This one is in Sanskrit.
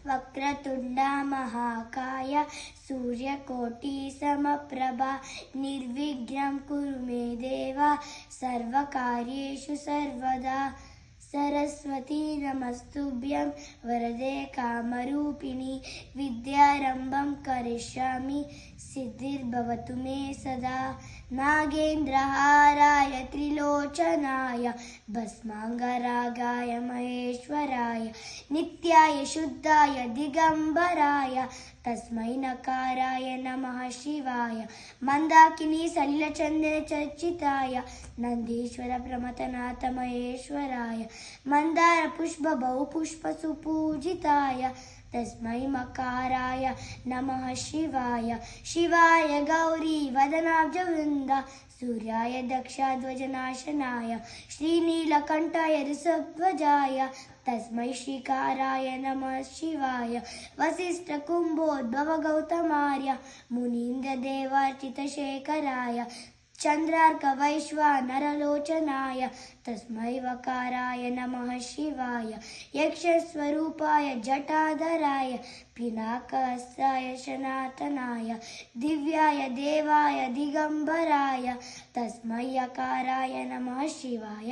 वक्रतुण्डा महाकाय सूर्यकोटिसमप्रभा निर्विघ्नं कुरु मे देव सर्वकार्येषु सर्वदा सरस्वती नमस्तुभ्यं वरदे कामरूपिणी विद्यारम्भं करिष्यामि सिद्धिर्भवतु मे सदा नागेन्द्रहाराय त्रिलोचनाय भस्माङ्गरागाय महेश्वराय नित्याय शुद्धाय दिगम्बराय तस्मै नकाराय नमः शिवाय मंदाकिनी सलिलचंदन चर्चिताय नंदीश्वर प्रमथनाथ महेश्वराय मंदार पुष्प बहुपुष्प सुपूजिताय तस्मै मकाराय नमः शिवाय शिवाय गौरी वदनाब्जवृन्द सूर्याय दक्षाध्वजनाशनाय श्रीनीलकण्ठाय ऋषभध्वजाय तस्मै श्रीकाराय नमः शिवाय वसिष्ठकुम्भोद्भव गौतमार्य मुनीन्द्रदेवार्चितशेखराय चन्द्रार्कवैश्वानरलोचनाय तस्मै वकाराय नमः शिवाय यक्षस्वरूपाय जटाधराय पिनाकहस्ताय सनातनाय दिव्याय देवाय दिगम्बराय तस्मै यकाराय नमः शिवाय।